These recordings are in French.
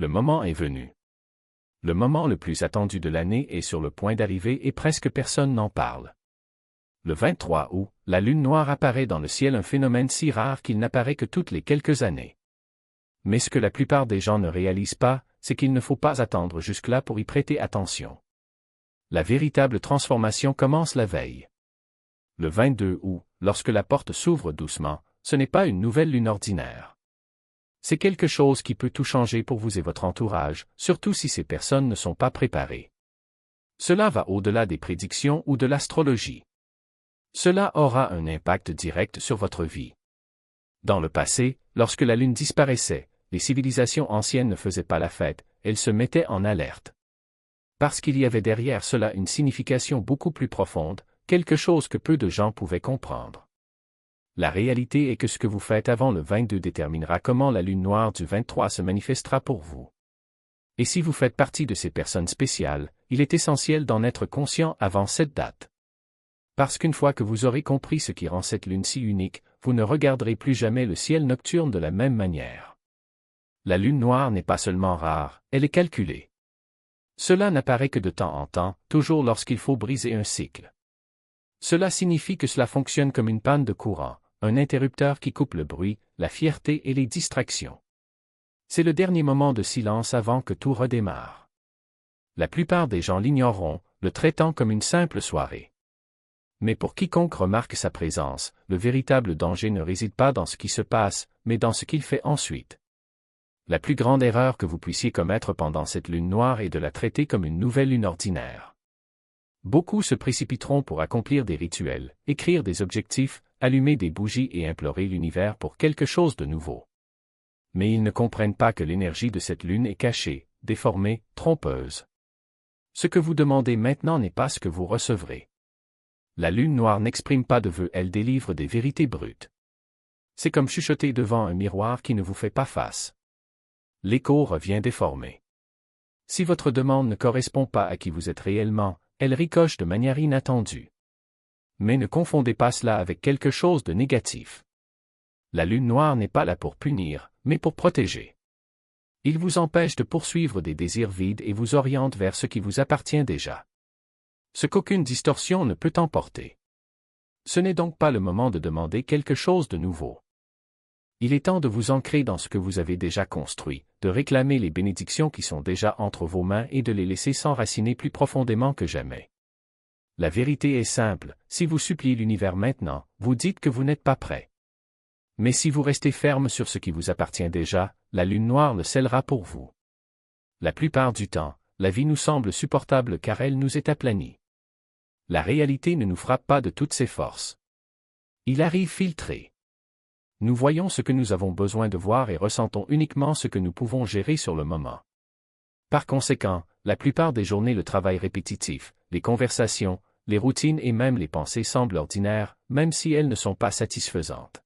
Le moment est venu. Le moment le plus attendu de l'année est sur le point d'arriver et presque personne n'en parle. Le 23 août, la lune noire apparaît dans le ciel, un phénomène si rare qu'il n'apparaît que toutes les quelques années. Mais ce que la plupart des gens ne réalisent pas, c'est qu'il ne faut pas attendre jusque-là pour y prêter attention. La véritable transformation commence la veille. Le 22 août, lorsque la porte s'ouvre doucement, ce n'est pas une nouvelle lune ordinaire. C'est quelque chose qui peut tout changer pour vous et votre entourage, surtout si ces personnes ne sont pas préparées. Cela va au-delà des prédictions ou de l'astrologie. Cela aura un impact direct sur votre vie. Dans le passé, lorsque la lune disparaissait, les civilisations anciennes ne faisaient pas la fête, elles se mettaient en alerte. Parce qu'il y avait derrière cela une signification beaucoup plus profonde, quelque chose que peu de gens pouvaient comprendre. La réalité est que ce que vous faites avant le 22 déterminera comment la lune noire du 23 se manifestera pour vous. Et si vous faites partie de ces personnes spéciales, il est essentiel d'en être conscient avant cette date. Parce qu'une fois que vous aurez compris ce qui rend cette lune si unique, vous ne regarderez plus jamais le ciel nocturne de la même manière. La lune noire n'est pas seulement rare, elle est calculée. Cela n'apparaît que de temps en temps, toujours lorsqu'il faut briser un cycle. Cela signifie que cela fonctionne comme une panne de courant, un interrupteur qui coupe le bruit, la fierté et les distractions. C'est le dernier moment de silence avant que tout redémarre. La plupart des gens l'ignoreront, le traitant comme une simple soirée. Mais pour quiconque remarque sa présence, le véritable danger ne réside pas dans ce qui se passe, mais dans ce qu'il fait ensuite. La plus grande erreur que vous puissiez commettre pendant cette lune noire est de la traiter comme une nouvelle lune ordinaire. Beaucoup se précipiteront pour accomplir des rituels, écrire des objectifs, allumer des bougies et implorer l'univers pour quelque chose de nouveau. Mais ils ne comprennent pas que l'énergie de cette lune est cachée, déformée, trompeuse. Ce que vous demandez maintenant n'est pas ce que vous recevrez. La lune noire n'exprime pas de vœux, elle délivre des vérités brutes. C'est comme chuchoter devant un miroir qui ne vous fait pas face. L'écho revient déformé. Si votre demande ne correspond pas à qui vous êtes réellement, elle ricoche de manière inattendue. Mais ne confondez pas cela avec quelque chose de négatif. La lune noire n'est pas là pour punir, mais pour protéger. Il vous empêche de poursuivre des désirs vides et vous oriente vers ce qui vous appartient déjà. Ce qu'aucune distorsion ne peut emporter. Ce n'est donc pas le moment de demander quelque chose de nouveau. Il est temps de vous ancrer dans ce que vous avez déjà construit, de réclamer les bénédictions qui sont déjà entre vos mains et de les laisser s'enraciner plus profondément que jamais. La vérité est simple, si vous suppliez l'univers maintenant, vous dites que vous n'êtes pas prêt. Mais si vous restez ferme sur ce qui vous appartient déjà, la lune noire le scellera pour vous. La plupart du temps, la vie nous semble supportable car elle nous est aplanie. La réalité ne nous frappe pas de toutes ses forces. Il arrive filtré. Nous voyons ce que nous avons besoin de voir et ressentons uniquement ce que nous pouvons gérer sur le moment. Par conséquent, la plupart des journées, le travail répétitif, les conversations, les routines et même les pensées semblent ordinaires, même si elles ne sont pas satisfaisantes.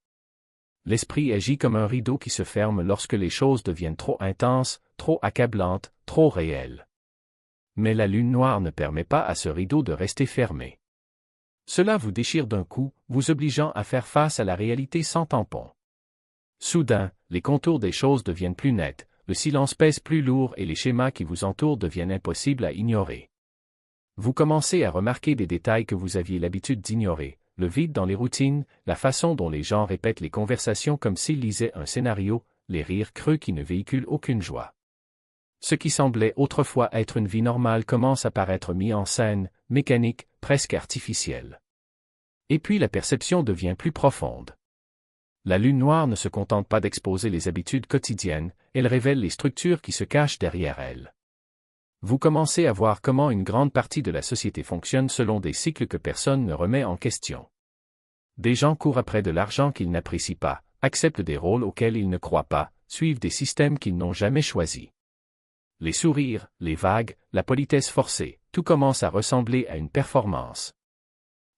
L'esprit agit comme un rideau qui se ferme lorsque les choses deviennent trop intenses, trop accablantes, trop réelles. Mais la lune noire ne permet pas à ce rideau de rester fermé. Cela vous déchire d'un coup, vous obligeant à faire face à la réalité sans tampon. Soudain, les contours des choses deviennent plus nets, le silence pèse plus lourd et les schémas qui vous entourent deviennent impossibles à ignorer. Vous commencez à remarquer des détails que vous aviez l'habitude d'ignorer, le vide dans les routines, la façon dont les gens répètent les conversations comme s'ils lisaient un scénario, les rires creux qui ne véhiculent aucune joie. Ce qui semblait autrefois être une vie normale commence à paraître mis en scène, mécanique, presque artificiel. Et puis la perception devient plus profonde. La lune noire ne se contente pas d'exposer les habitudes quotidiennes, elle révèle les structures qui se cachent derrière elles. Vous commencez à voir comment une grande partie de la société fonctionne selon des cycles que personne ne remet en question. Des gens courent après de l'argent qu'ils n'apprécient pas, acceptent des rôles auxquels ils ne croient pas, suivent des systèmes qu'ils n'ont jamais choisis. Les sourires, les vagues, la politesse forcée, tout commence à ressembler à une performance.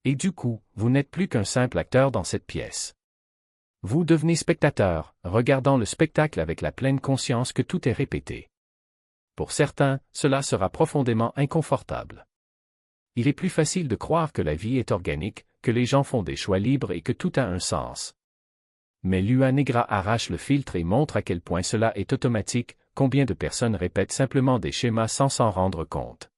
Et du coup, vous n'êtes plus qu'un simple acteur dans cette pièce. Vous devenez spectateur, regardant le spectacle avec la pleine conscience que tout est répété. Pour certains, cela sera profondément inconfortable. Il est plus facile de croire que la vie est organique, que les gens font des choix libres et que tout a un sens. Mais Lua Negra arrache le filtre et montre à quel point cela est automatique, combien de personnes répètent simplement des schémas sans s'en rendre compte.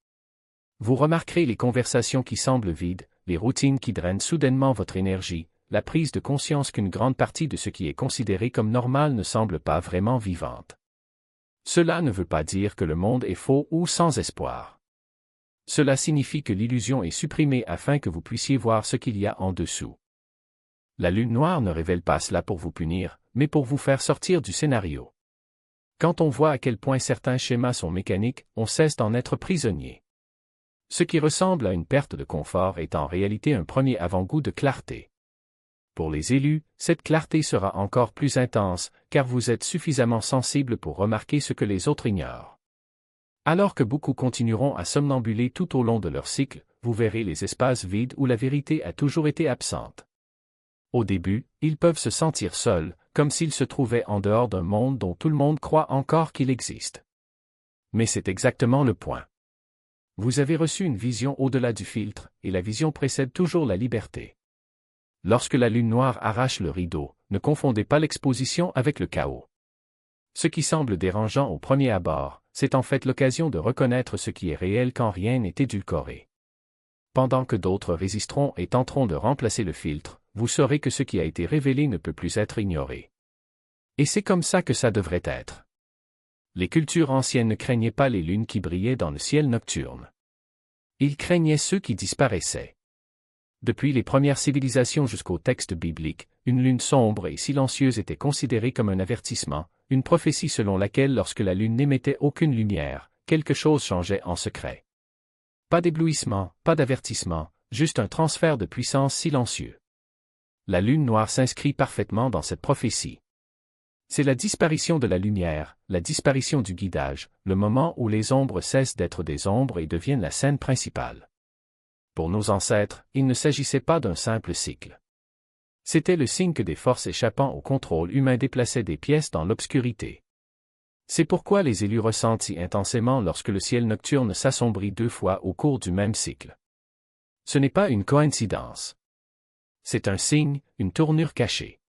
Vous remarquerez les conversations qui semblent vides, les routines qui drainent soudainement votre énergie, la prise de conscience qu'une grande partie de ce qui est considéré comme normal ne semble pas vraiment vivante. Cela ne veut pas dire que le monde est faux ou sans espoir. Cela signifie que l'illusion est supprimée afin que vous puissiez voir ce qu'il y a en dessous. La lune noire ne révèle pas cela pour vous punir, mais pour vous faire sortir du scénario. Quand on voit à quel point certains schémas sont mécaniques, on cesse d'en être prisonnier. Ce qui ressemble à une perte de confort est en réalité un premier avant-goût de clarté. Pour les élus, cette clarté sera encore plus intense, car vous êtes suffisamment sensible pour remarquer ce que les autres ignorent. Alors que beaucoup continueront à somnambuler tout au long de leur cycle, vous verrez les espaces vides où la vérité a toujours été absente. Au début, ils peuvent se sentir seuls, comme s'ils se trouvaient en dehors d'un monde dont tout le monde croit encore qu'il existe. Mais c'est exactement le point. Vous avez reçu une vision au-delà du filtre, et la vision précède toujours la liberté. Lorsque la lune noire arrache le rideau, ne confondez pas l'exposition avec le chaos. Ce qui semble dérangeant au premier abord, c'est en fait l'occasion de reconnaître ce qui est réel quand rien n'est édulcoré. Pendant que d'autres résisteront et tenteront de remplacer le filtre, vous saurez que ce qui a été révélé ne peut plus être ignoré. Et c'est comme ça que ça devrait être. Les cultures anciennes ne craignaient pas les lunes qui brillaient dans le ciel nocturne. Ils craignaient ceux qui disparaissaient. Depuis les premières civilisations jusqu'aux textes bibliques, une lune sombre et silencieuse était considérée comme un avertissement, une prophétie selon laquelle lorsque la lune n'émettait aucune lumière, quelque chose changeait en secret. Pas d'éblouissement, pas d'avertissement, juste un transfert de puissance silencieux. La lune noire s'inscrit parfaitement dans cette prophétie. C'est la disparition de la lumière, la disparition du guidage, le moment où les ombres cessent d'être des ombres et deviennent la scène principale. Pour nos ancêtres, il ne s'agissait pas d'un simple cycle. C'était le signe que des forces échappant au contrôle humain déplaçaient des pièces dans l'obscurité. C'est pourquoi les élus ressentent si intensément lorsque le ciel nocturne s'assombrit 2 fois au cours du même cycle. Ce n'est pas une coïncidence. C'est un signe, une tournure cachée.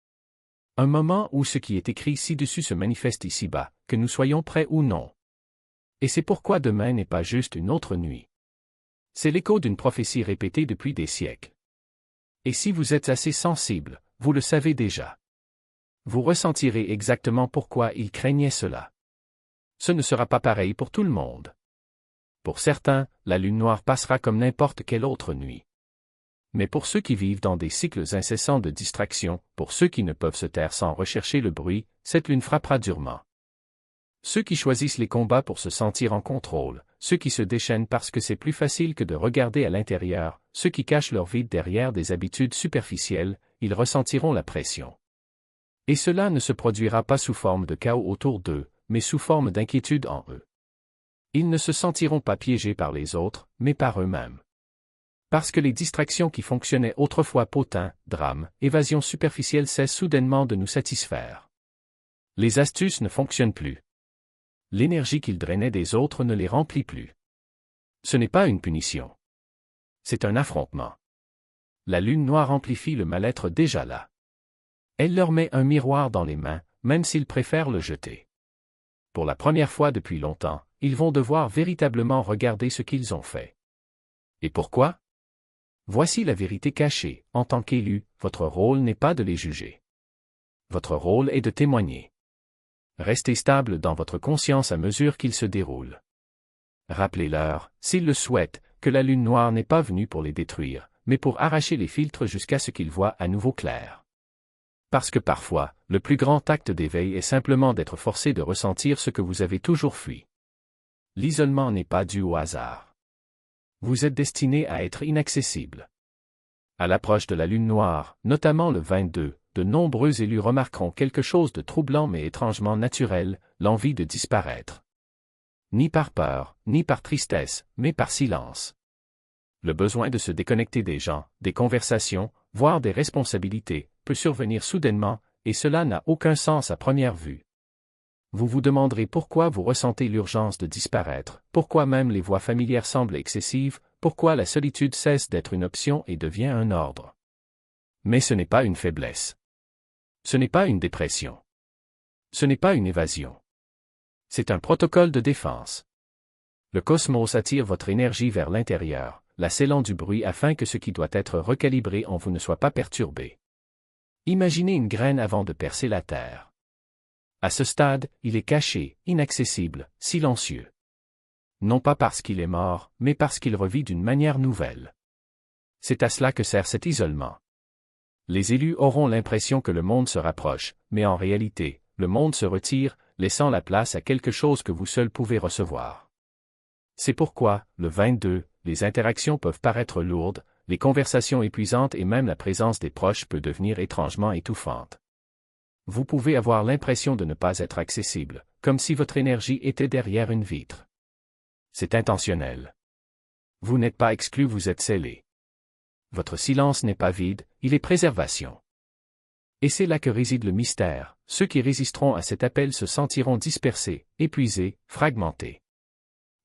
Un moment où ce qui est écrit ci-dessus se manifeste ici-bas, que nous soyons prêts ou non. Et c'est pourquoi demain n'est pas juste une autre nuit. C'est l'écho d'une prophétie répétée depuis des siècles. Et si vous êtes assez sensible, vous le savez déjà. Vous ressentirez exactement pourquoi ils craignaient cela. Ce ne sera pas pareil pour tout le monde. Pour certains, la lune noire passera comme n'importe quelle autre nuit. Mais pour ceux qui vivent dans des cycles incessants de distraction, pour ceux qui ne peuvent se taire sans rechercher le bruit, cette lune frappera durement. Ceux qui choisissent les combats pour se sentir en contrôle, ceux qui se déchaînent parce que c'est plus facile que de regarder à l'intérieur, ceux qui cachent leur vide derrière des habitudes superficielles, ils ressentiront la pression. Et cela ne se produira pas sous forme de chaos autour d'eux, mais sous forme d'inquiétude en eux. Ils ne se sentiront pas piégés par les autres, mais par eux-mêmes. Parce que les distractions qui fonctionnaient autrefois potins, drames, évasions superficielles cessent soudainement de nous satisfaire. Les astuces ne fonctionnent plus. L'énergie qu'ils drainaient des autres ne les remplit plus. Ce n'est pas une punition. C'est un affrontement. La lune noire amplifie le mal-être déjà là. Elle leur met un miroir dans les mains, même s'ils préfèrent le jeter. Pour la première fois depuis longtemps, ils vont devoir véritablement regarder ce qu'ils ont fait. Et pourquoi? Voici la vérité cachée, en tant qu'élu, votre rôle n'est pas de les juger. Votre rôle est de témoigner. Restez stable dans votre conscience à mesure qu'ils se déroulent. Rappelez-leur, s'ils le souhaitent, que la lune noire n'est pas venue pour les détruire, mais pour arracher les filtres jusqu'à ce qu'ils voient à nouveau clair. Parce que parfois, le plus grand acte d'éveil est simplement d'être forcé de ressentir ce que vous avez toujours fui. L'isolement n'est pas dû au hasard. Vous êtes destiné à être inaccessible. À l'approche de la lune noire, notamment le 22, de nombreux élus remarqueront quelque chose de troublant mais étrangement naturel, l'envie de disparaître. Ni par peur, ni par tristesse, mais par silence. Le besoin de se déconnecter des gens, des conversations, voire des responsabilités, peut survenir soudainement, et cela n'a aucun sens à première vue. Vous vous demanderez pourquoi vous ressentez l'urgence de disparaître, pourquoi même les voix familières semblent excessives, pourquoi la solitude cesse d'être une option et devient un ordre. Mais ce n'est pas une faiblesse. Ce n'est pas une dépression. Ce n'est pas une évasion. C'est un protocole de défense. Le cosmos attire votre énergie vers l'intérieur, la scellant du bruit afin que ce qui doit être recalibré en vous ne soit pas perturbé. Imaginez une graine avant de percer la terre. À ce stade, il est caché, inaccessible, silencieux. Non pas parce qu'il est mort, mais parce qu'il revit d'une manière nouvelle. C'est à cela que sert cet isolement. Les élus auront l'impression que le monde se rapproche, mais en réalité, le monde se retire, laissant la place à quelque chose que vous seul pouvez recevoir. C'est pourquoi, le 22, les interactions peuvent paraître lourdes, les conversations épuisantes et même la présence des proches peut devenir étrangement étouffante. Vous pouvez avoir l'impression de ne pas être accessible, comme si votre énergie était derrière une vitre. C'est intentionnel. Vous n'êtes pas exclu, vous êtes scellé. Votre silence n'est pas vide, il est préservation. Et c'est là que réside le mystère, ceux qui résisteront à cet appel se sentiront dispersés, épuisés, fragmentés.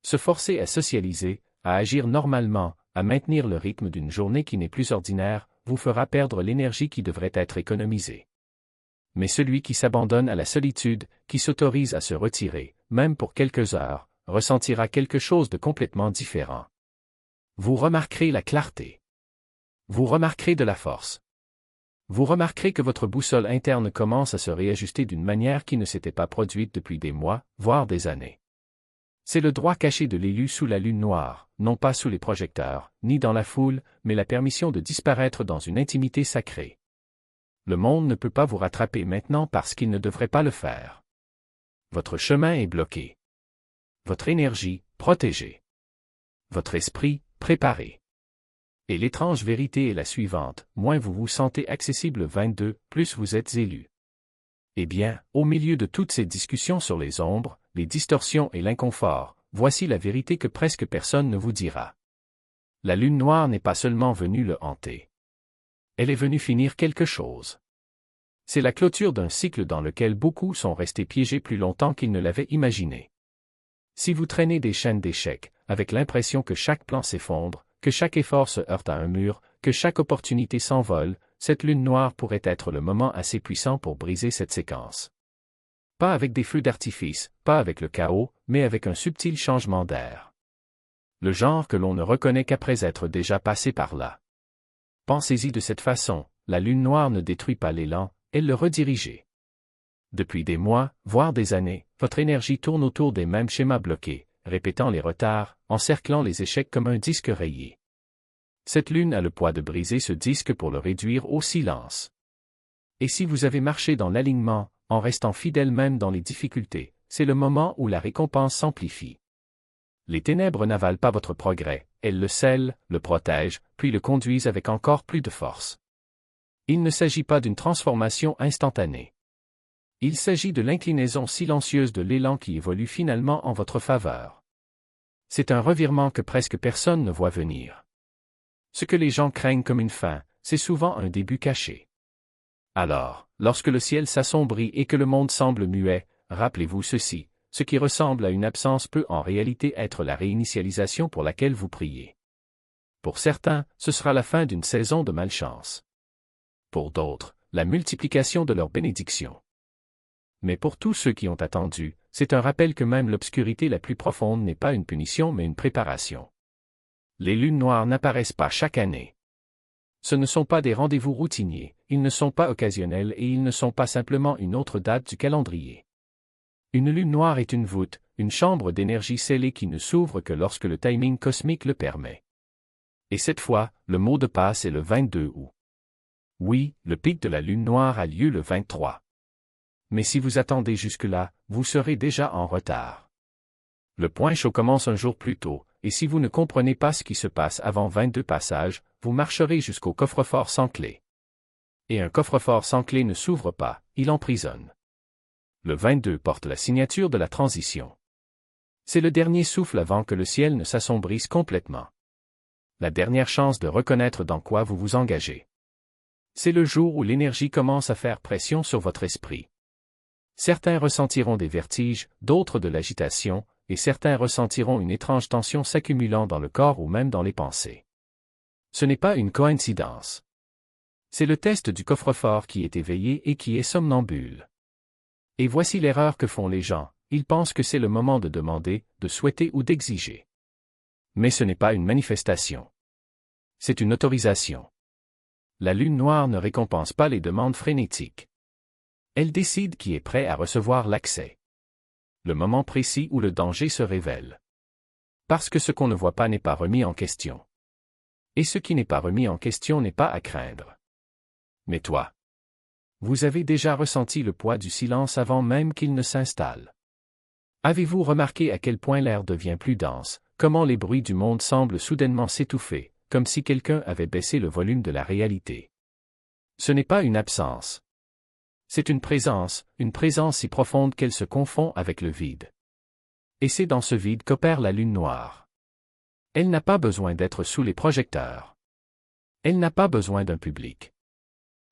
Se forcer à socialiser, à agir normalement, à maintenir le rythme d'une journée qui n'est plus ordinaire, vous fera perdre l'énergie qui devrait être économisée. Mais celui qui s'abandonne à la solitude, qui s'autorise à se retirer, même pour quelques heures, ressentira quelque chose de complètement différent. Vous remarquerez la clarté. Vous remarquerez de la force. Vous remarquerez que votre boussole interne commence à se réajuster d'une manière qui ne s'était pas produite depuis des mois, voire des années. C'est le droit caché de l'élu sous la lune noire, non pas sous les projecteurs, ni dans la foule, mais la permission de disparaître dans une intimité sacrée. Le monde ne peut pas vous rattraper maintenant parce qu'il ne devrait pas le faire. Votre chemin est bloqué. Votre énergie, protégée. Votre esprit, préparé. Et l'étrange vérité est la suivante, moins vous vous sentez accessible 22, plus vous êtes élu. Eh bien, au milieu de toutes ces discussions sur les ombres, les distorsions et l'inconfort, voici la vérité que presque personne ne vous dira. La lune noire n'est pas seulement venue le hanter. Elle est venue finir quelque chose. C'est la clôture d'un cycle dans lequel beaucoup sont restés piégés plus longtemps qu'ils ne l'avaient imaginé. Si vous traînez des chaînes d'échecs, avec l'impression que chaque plan s'effondre, que chaque effort se heurte à un mur, que chaque opportunité s'envole, cette lune noire pourrait être le moment assez puissant pour briser cette séquence. Pas avec des feux d'artifice, pas avec le chaos, mais avec un subtil changement d'air. Le genre que l'on ne reconnaît qu'après être déjà passé par là. Pensez-y de cette façon, la lune noire ne détruit pas l'élan, elle le redirige. Depuis des mois, voire des années, votre énergie tourne autour des mêmes schémas bloqués, répétant les retards, encerclant les échecs comme un disque rayé. Cette lune a le poids de briser ce disque pour le réduire au silence. Et si vous avez marché dans l'alignement, en restant fidèle même dans les difficultés, c'est le moment où la récompense s'amplifie. Les ténèbres n'avalent pas votre progrès, elles le scellent, le protègent, puis le conduisent avec encore plus de force. Il ne s'agit pas d'une transformation instantanée. Il s'agit de l'inclinaison silencieuse de l'élan qui évolue finalement en votre faveur. C'est un revirement que presque personne ne voit venir. Ce que les gens craignent comme une fin, c'est souvent un début caché. Alors, lorsque le ciel s'assombrit et que le monde semble muet, rappelez-vous ceci, ce qui ressemble à une absence peut en réalité être la réinitialisation pour laquelle vous priez. Pour certains, ce sera la fin d'une saison de malchance. Pour d'autres, la multiplication de leurs bénédictions. Mais pour tous ceux qui ont attendu, c'est un rappel que même l'obscurité la plus profonde n'est pas une punition mais une préparation. Les lunes noires n'apparaissent pas chaque année. Ce ne sont pas des rendez-vous routiniers, ils ne sont pas occasionnels et ils ne sont pas simplement une autre date du calendrier. Une lune noire est une voûte, une chambre d'énergie scellée qui ne s'ouvre que lorsque le timing cosmique le permet. Et cette fois, le mot de passe est le 22 août. Oui, le pic de la lune noire a lieu le 23. Mais si vous attendez jusque-là, vous serez déjà en retard. Le point chaud commence un jour plus tôt, et si vous ne comprenez pas ce qui se passe avant 22 passages, vous marcherez jusqu'au coffre-fort sans clé. Et un coffre-fort sans clé ne s'ouvre pas, il emprisonne. Le 22 porte la signature de la transition. C'est le dernier souffle avant que le ciel ne s'assombrisse complètement. La dernière chance de reconnaître dans quoi vous vous engagez. C'est le jour où l'énergie commence à faire pression sur votre esprit. Certains ressentiront des vertiges, d'autres de l'agitation, et certains ressentiront une étrange tension s'accumulant dans le corps ou même dans les pensées. Ce n'est pas une coïncidence. C'est le test du coffre-fort qui est éveillé et qui est somnambule. Et voici l'erreur que font les gens, ils pensent que c'est le moment de demander, de souhaiter ou d'exiger. Mais ce n'est pas une manifestation. C'est une autorisation. La lune noire ne récompense pas les demandes frénétiques. Elle décide qui est prêt à recevoir l'accès. Le moment précis où le danger se révèle. Parce que ce qu'on ne voit pas n'est pas remis en question. Et ce qui n'est pas remis en question n'est pas à craindre. Mais toi, vous avez déjà ressenti le poids du silence avant même qu'il ne s'installe. Avez-vous remarqué à quel point l'air devient plus dense, comment les bruits du monde semblent soudainement s'étouffer, comme si quelqu'un avait baissé le volume de la réalité? Ce n'est pas une absence. C'est une présence si profonde qu'elle se confond avec le vide. Et c'est dans ce vide qu'opère la lune noire. Elle n'a pas besoin d'être sous les projecteurs. Elle n'a pas besoin d'un public.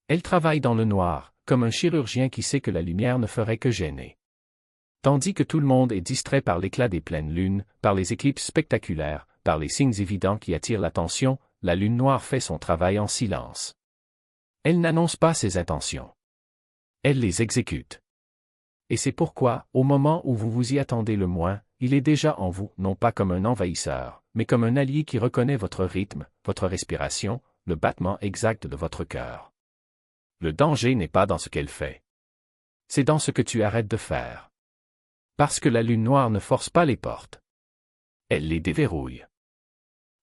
Elle travaille dans le noir, comme un chirurgien qui sait que la lumière ne ferait que gêner. Tandis que tout le monde est distrait par l'éclat des pleines lunes, par les éclipses spectaculaires, par les signes évidents qui attirent l'attention, la lune noire fait son travail en silence. Elle n'annonce pas ses intentions. Elle les exécute. Et c'est pourquoi, au moment où vous vous y attendez le moins, il est déjà en vous, non pas comme un envahisseur, mais comme un allié qui reconnaît votre rythme, votre respiration, le battement exact de votre cœur. Le danger n'est pas dans ce qu'elle fait. C'est dans ce que tu arrêtes de faire. Parce que la lune noire ne force pas les portes. Elle les déverrouille.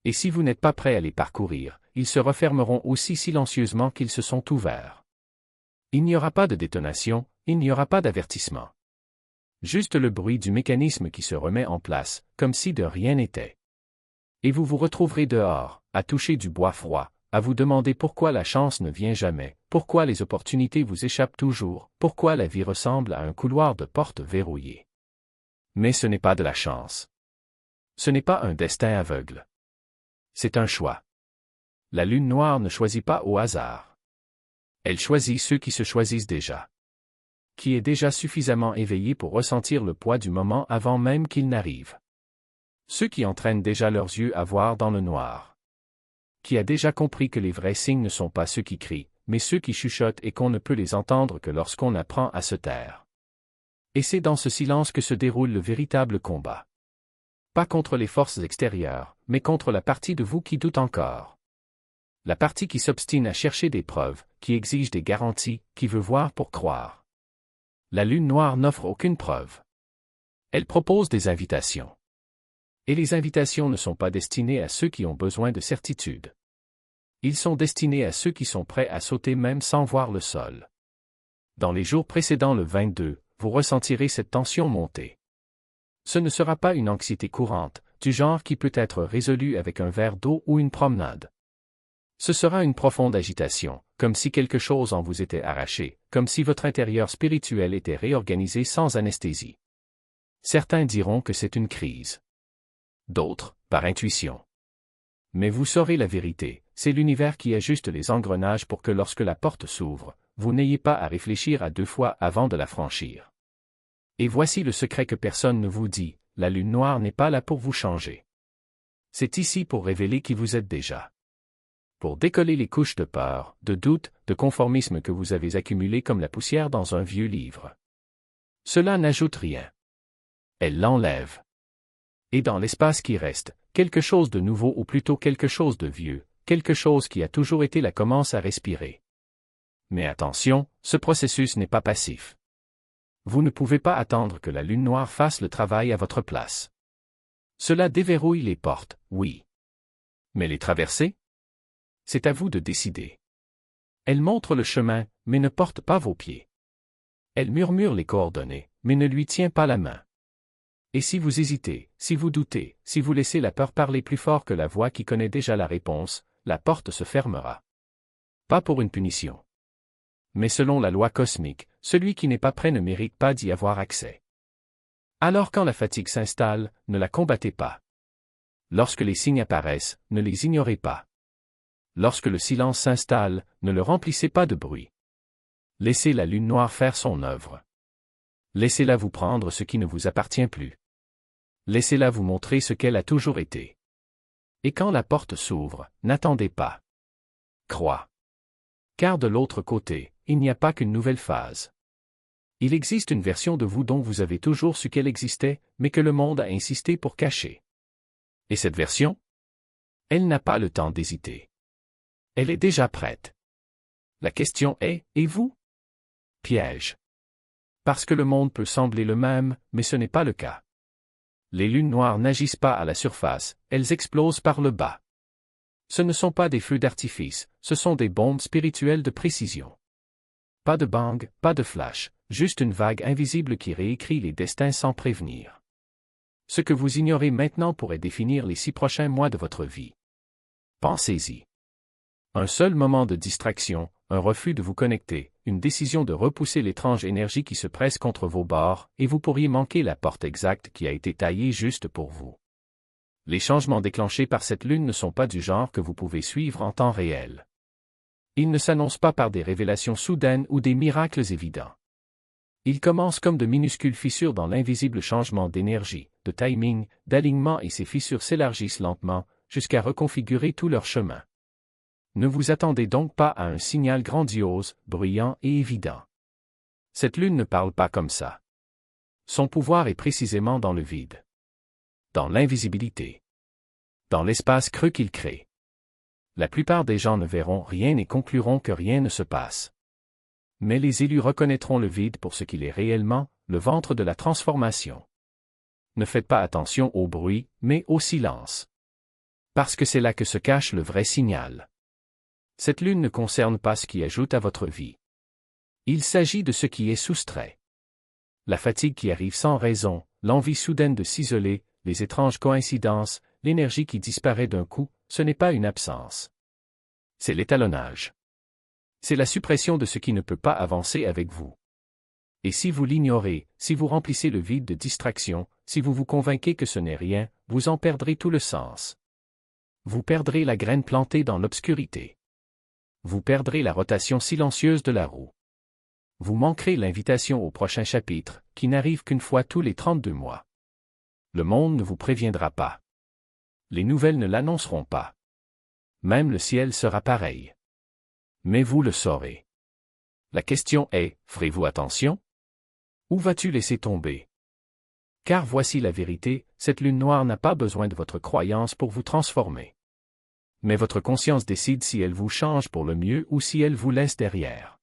Et si vous n'êtes pas prêt à les parcourir, ils se refermeront aussi silencieusement qu'ils se sont ouverts. Il n'y aura pas de détonation, il n'y aura pas d'avertissement. Juste le bruit du mécanisme qui se remet en place, comme si de rien n'était. Et vous vous retrouverez dehors, à toucher du bois froid, à vous demander pourquoi la chance ne vient jamais, pourquoi les opportunités vous échappent toujours, pourquoi la vie ressemble à un couloir de portes verrouillées. Mais ce n'est pas de la chance. Ce n'est pas un destin aveugle. C'est un choix. La lune noire ne choisit pas au hasard. Elle choisit ceux qui se choisissent déjà. Qui est déjà suffisamment éveillé pour ressentir le poids du moment avant même qu'il n'arrive. Ceux qui entraînent déjà leurs yeux à voir dans le noir. Qui a déjà compris que les vrais signes ne sont pas ceux qui crient, mais ceux qui chuchotent et qu'on ne peut les entendre que lorsqu'on apprend à se taire. Et c'est dans ce silence que se déroule le véritable combat. Pas contre les forces extérieures, mais contre la partie de vous qui doute encore. La partie qui s'obstine à chercher des preuves, qui exige des garanties, qui veut voir pour croire. La lune noire n'offre aucune preuve. Elle propose des invitations. Et les invitations ne sont pas destinées à ceux qui ont besoin de certitude. Ils sont destinés à ceux qui sont prêts à sauter même sans voir le sol. Dans les jours précédant le 22, vous ressentirez cette tension monter. Ce ne sera pas une anxiété courante, du genre qui peut être résolue avec un verre d'eau ou une promenade. Ce sera une profonde agitation, comme si quelque chose en vous était arraché, comme si votre intérieur spirituel était réorganisé sans anesthésie. Certains diront que c'est une crise. D'autres, par intuition. Mais vous saurez la vérité, c'est l'univers qui ajuste les engrenages pour que lorsque la porte s'ouvre, vous n'ayez pas à réfléchir à 2 fois avant de la franchir. Et voici le secret que personne ne vous dit, la lune noire n'est pas là pour vous changer. C'est ici pour révéler qui vous êtes déjà. Pour décoller les couches de peur, de doute, de conformisme que vous avez accumulées comme la poussière dans un vieux livre. Cela n'ajoute rien. Elle l'enlève. Et dans l'espace qui reste, quelque chose de nouveau ou plutôt quelque chose de vieux, quelque chose qui a toujours été là commence à respirer. Mais attention, ce processus n'est pas passif. Vous ne pouvez pas attendre que la lune noire fasse le travail à votre place. Cela déverrouille les portes, oui. Mais les traverser? C'est à vous de décider. Elle montre le chemin, mais ne porte pas vos pieds. Elle murmure les coordonnées, mais ne lui tient pas la main. Et si vous hésitez, si vous doutez, si vous laissez la peur parler plus fort que la voix qui connaît déjà la réponse, la porte se fermera. Pas pour une punition. Mais selon la loi cosmique, celui qui n'est pas prêt ne mérite pas d'y avoir accès. Alors quand la fatigue s'installe, ne la combattez pas. Lorsque les signes apparaissent, ne les ignorez pas. Lorsque le silence s'installe, ne le remplissez pas de bruit. Laissez la lune noire faire son œuvre. Laissez-la vous prendre ce qui ne vous appartient plus. Laissez-la vous montrer ce qu'elle a toujours été. Et quand la porte s'ouvre, n'attendez pas. Crois. Car de l'autre côté, il n'y a pas qu'une nouvelle phase. Il existe une version de vous dont vous avez toujours su qu'elle existait, mais que le monde a insisté pour cacher. Et cette version? Elle n'a pas le temps d'hésiter. Elle est déjà prête. La question est, et vous? Piège. Parce que le monde peut sembler le même, mais ce n'est pas le cas. Les lunes noires n'agissent pas à la surface, elles explosent par le bas. Ce ne sont pas des feux d'artifice, ce sont des bombes spirituelles de précision. Pas de bang, pas de flash, juste une vague invisible qui réécrit les destins sans prévenir. Ce que vous ignorez maintenant pourrait définir les 6 prochains mois de votre vie. Pensez-y. Un seul moment de distraction, un refus de vous connecter, une décision de repousser l'étrange énergie qui se presse contre vos bords, et vous pourriez manquer la porte exacte qui a été taillée juste pour vous. Les changements déclenchés par cette lune ne sont pas du genre que vous pouvez suivre en temps réel. Ils ne s'annoncent pas par des révélations soudaines ou des miracles évidents. Ils commencent comme de minuscules fissures dans l'invisible changement d'énergie, de timing, d'alignement et ces fissures s'élargissent lentement, jusqu'à reconfigurer tout leur chemin. Ne vous attendez donc pas à un signal grandiose, bruyant et évident. Cette lune ne parle pas comme ça. Son pouvoir est précisément dans le vide. Dans l'invisibilité. Dans l'espace creux qu'il crée. La plupart des gens ne verront rien et concluront que rien ne se passe. Mais les élus reconnaîtront le vide pour ce qu'il est réellement, le ventre de la transformation. Ne faites pas attention au bruit, mais au silence. Parce que c'est là que se cache le vrai signal. Cette lune ne concerne pas ce qui ajoute à votre vie. Il s'agit de ce qui est soustrait. La fatigue qui arrive sans raison, l'envie soudaine de s'isoler, les étranges coïncidences, l'énergie qui disparaît d'un coup, ce n'est pas une absence. C'est l'étalonnage. C'est la suppression de ce qui ne peut pas avancer avec vous. Et si vous l'ignorez, si vous remplissez le vide de distraction, si vous vous convainquez que ce n'est rien, vous en perdrez tout le sens. Vous perdrez la graine plantée dans l'obscurité. Vous perdrez la rotation silencieuse de la roue. Vous manquerez l'invitation au prochain chapitre, qui n'arrive qu'une fois tous les 32 mois. Le monde ne vous préviendra pas. Les nouvelles ne l'annonceront pas. Même le ciel sera pareil. Mais vous le saurez. La question est, ferez-vous attention? Ou vas-tu laisser tomber? Car voici la vérité, cette lune noire n'a pas besoin de votre croyance pour vous transformer. Mais votre conscience décide si elle vous change pour le mieux ou si elle vous laisse derrière.